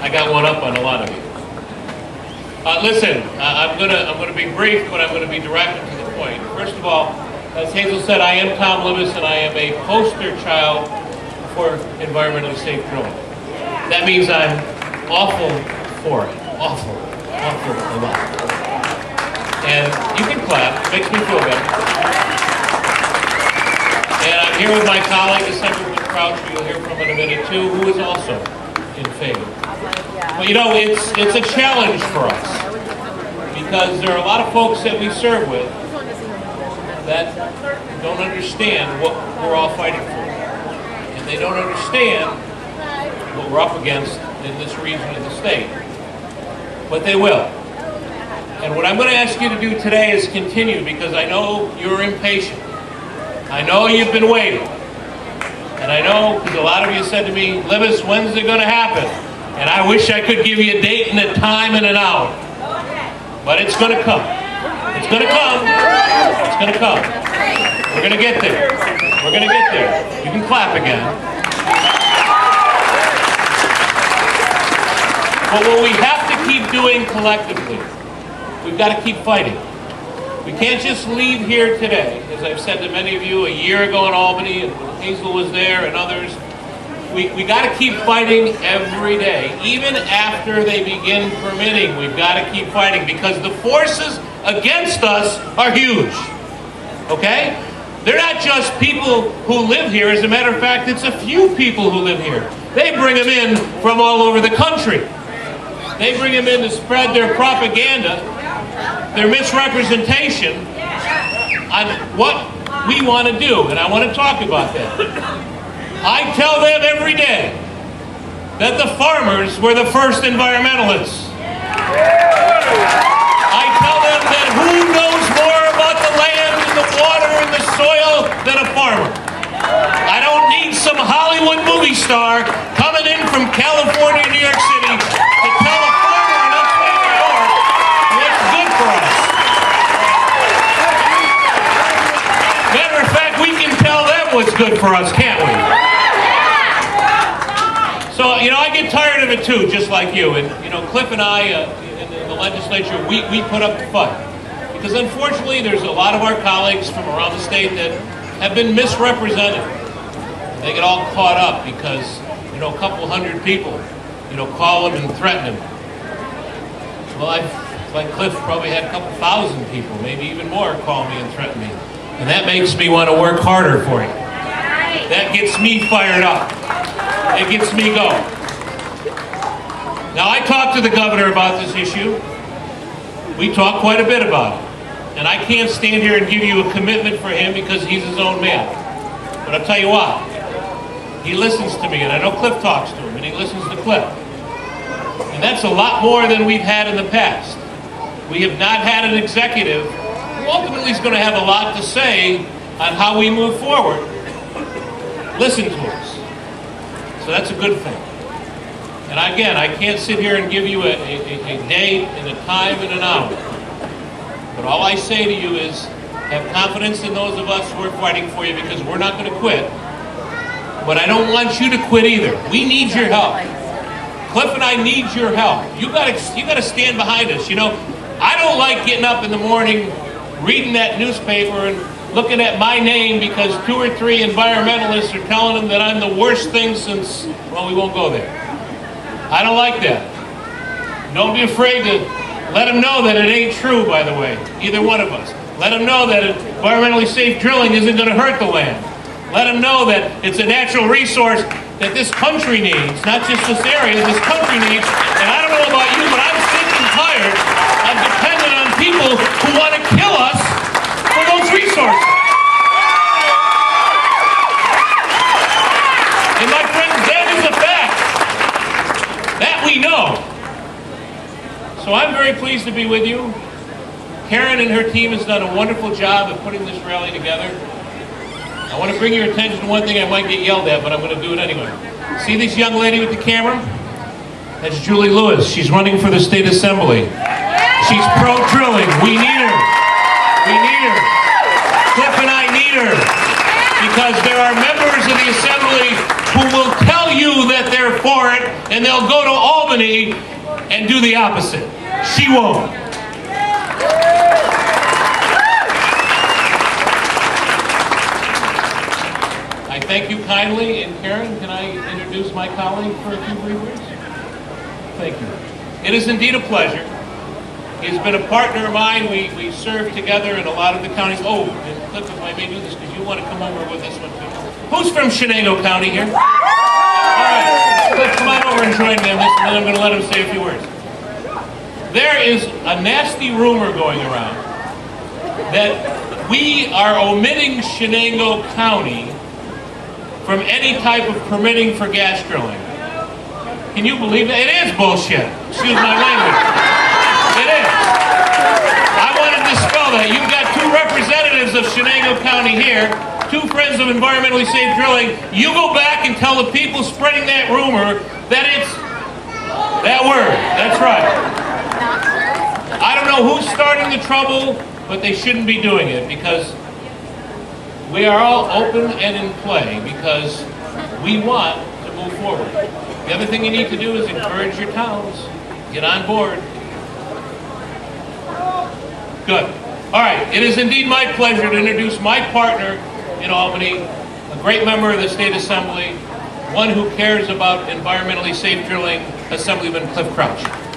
I got one up on a lot of you. Listen, I'm gonna be brief, but I'm gonna be direct and to the point. First of all, as Hazel said, I am Tom Libous, and I am a poster child for environmentally safe drilling. That means I'm awful for it. Awful a lot. And you can clap, it makes me feel better. And I'm here with my colleague, Assemblyman who you'll hear from in a minute too, who is also in favor. But you know, it's a challenge for us, because there are a lot of folks that we serve with that don't understand what we're all fighting for. And they don't understand what we're up against in this region of the state. But they will. And what I'm going to ask you to do today is continue, because I know you're impatient. I know you've been waiting. And I know, because a lot of you said to me, Libous, when's it going to happen? And I wish I could give you a date and a time and an hour. But it's going to come. It's going to come. It's going to come. We're going to get there. We're going to get there. You can clap again. But what we have to keep doing collectively, we've got to keep fighting. We can't just leave here today, as I've said to many of you a year ago in Albany, and when Hazel was there and others. We got to keep fighting every day. Even after they begin permitting, we've got to keep fighting, because the forces against us are huge. Okay? They're not just people who live here. As a matter of fact, it's a few people who live here. They bring them in from all over the country. They bring them in to spread their propaganda, their misrepresentation on what we want to do. And I want to talk about that. I tell them every day that the farmers were the first environmentalists. I tell them that who knows more about the land and the water and the soil than a farmer. I don't need some Hollywood movie star coming in from California and New York City to tell a farmer in upstate New York what's good for us. Matter of fact, we can tell them what's good for us, can't we? So, you know, I get tired of it too, just like you. And, you know, Cliff and I, in the legislature, we put up the fight. Because unfortunately, there's a lot of our colleagues from around the state that have been misrepresented. They get all caught up because, you know, a couple hundred people, you know, call them and threaten them. Well, like Cliff probably had a couple thousand people, maybe even more, call me and threaten me. And that makes me want to work harder for you. That gets me fired up. It gets me going. Now, I talked to the governor about this issue. We talked quite a bit about it. And I can't stand here and give you a commitment for him because he's his own man. But I'll tell you what, he listens to me, and I know Cliff talks to him, and he listens to Cliff. And that's a lot more than we've had in the past. We have not had an executive who ultimately is going to have a lot to say on how we move forward. Listen to us. So that's a good thing. And again, I can't sit here and give you a date and a time and an hour. But all I say to you is, have confidence in those of us who are fighting for you, because we're not going to quit. But I don't want you to quit either. We need your help. Cliff and I need your help. You got to stand behind us. You know, I don't like getting up in the morning, reading that newspaper and looking at my name because 2 or 3 environmentalists are telling them that I'm the worst thing since, well, we won't go there. I don't like that. Don't be afraid to let them know that it ain't true, by the way, either one of us. Let them know that environmentally safe drilling isn't going to hurt the land. Let them know that it's a natural resource that this country needs, not just this area, this country needs. And I don't know about you, but I'm sick and tired of depending on people who want to kill us for those resources. And my friends, that is a fact. That we know. So I'm very pleased to be with you. Karen and her team has done a wonderful job of putting this rally together. I want to bring your attention to one thing. I might get yelled at, but I'm going to do it anyway. See this young lady with the camera? That's Julie Lewis. She's running for the state assembly. She's pro-drilling. We need her. We need her. Cliff and I need her. Because there are members of the assembly who will tell you that they're for it, and they'll go to Albany Melanie and do the opposite. She won't. I thank you kindly, and Karen, can I introduce my colleague for a few brief words? Thank you. It is indeed a pleasure. He's been a partner of mine. We served together in a lot of the counties. Oh, and Cliff, if I may do this, because you want to come over with this one too. Who's from Shenango County here? All right, Cliff, come on over and join me on this, and then I'm going to let him say a few words. There is a nasty rumor going around that we are omitting Shenango County from any type of permitting for gas drilling. Can you believe it? It is bullshit. Excuse my language. It is. I want to dispel that. You've got two representatives of Shenango County here, two friends of environmentally safe drilling. You go back and tell the people spreading that rumor that it's that word. That's right. I don't know who's starting the trouble, but they shouldn't be doing it, because we are all open and in play because we want to move forward. The other thing you need to do is encourage your towns. Get on board. Good. All right. It is indeed my pleasure to introduce my partner in Albany, a great member of the State Assembly, one who cares about environmentally safe drilling, Assemblyman Cliff Crouch. Thank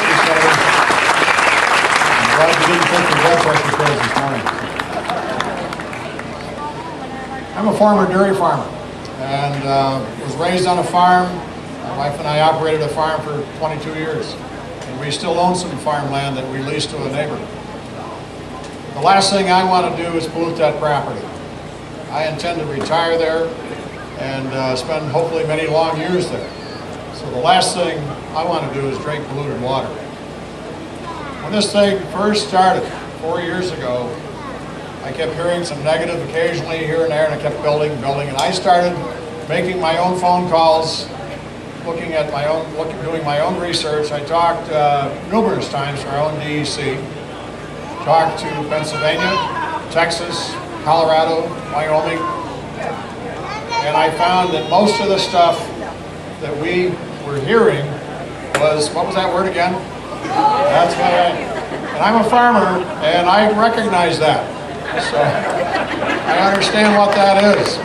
you, Senator. I'm glad you didn't take your blood pressure pills this morning. I'm a former dairy farmer and was raised on a farm. My wife and I operated a farm for 22 years. And we still own some farmland that we lease to a neighbor. The last thing I want to do is pollute that property. I intend to retire there and spend hopefully many long years there. So the last thing I want to do is drink polluted water. When this thing first started 4 years ago, I kept hearing some negative occasionally here and there, and I kept building, and I started making my own phone calls, looking at my own, doing my own research. I talked numerous times to our own DEC, talked to Pennsylvania, Texas, Colorado, Wyoming, and I found that most of the stuff that we were hearing was, what was that word again? That's right. And I'm a farmer, and I recognize that. So I understand what that is.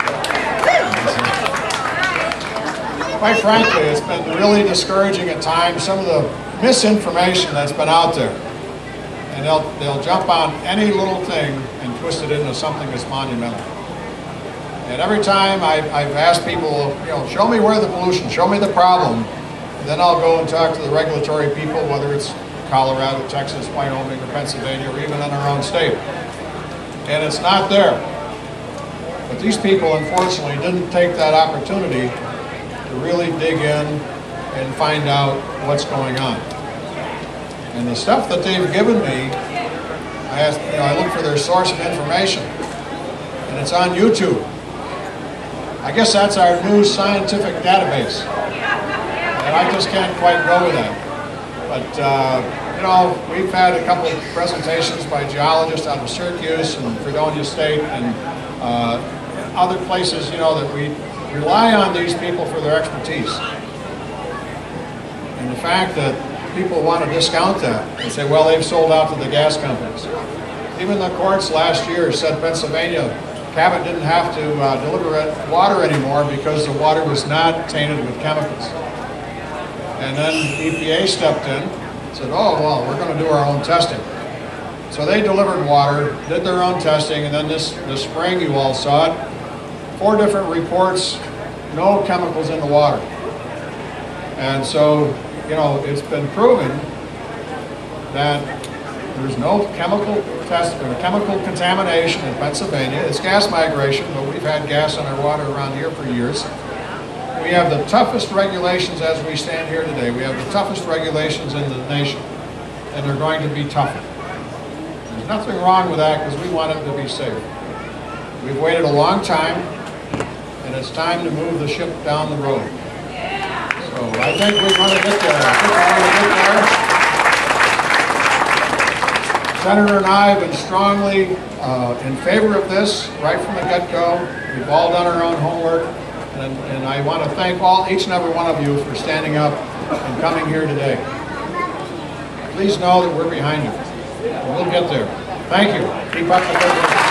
Quite frankly, it's been really discouraging at times, some of the misinformation that's been out there. And they'll jump on any little thing and twist it into something that's monumental. And every time I've asked people, show me where the pollution, show me the problem, and then I'll go and talk to the regulatory people, whether it's Colorado, Texas, Wyoming, or Pennsylvania, or even in our own state. And it's not there. But these people, unfortunately, didn't take that opportunity to really dig in and find out what's going on. And the stuff that they've given me, I look for their source of information, and it's on YouTube. I guess that's our new scientific database, and I just can't quite go with that. But we've had a couple of presentations by geologists out of Syracuse and Fredonia State and other places, that we rely on these people for their expertise. And the fact that people want to discount that and say, well, they've sold out to the gas companies. Even the courts last year said Pennsylvania, Cabot didn't have to deliver water anymore because the water was not tainted with chemicals. And then EPA stepped in and said, oh, well, we're going to do our own testing. So they delivered water, did their own testing, and then this spring, you all saw it, 4 different reports, no chemicals in the water. And so, it's been proven that there's no chemical contamination in Pennsylvania. It's gas migration, but we've had gas in our water around here for years. We have the toughest regulations as we stand here today. We have the toughest regulations in the nation, and they're going to be tougher. There's nothing wrong with that because we want it to be safe. We've waited a long time, and it's time to move the ship down the road. So I think we're going to get there. Senator and I have been strongly in favor of this right from the get-go. We've all done our own homework. And I want to thank each and every one of you for standing up and coming here today. Please know that we're behind you. We'll get there. Thank you. Keep up the good work.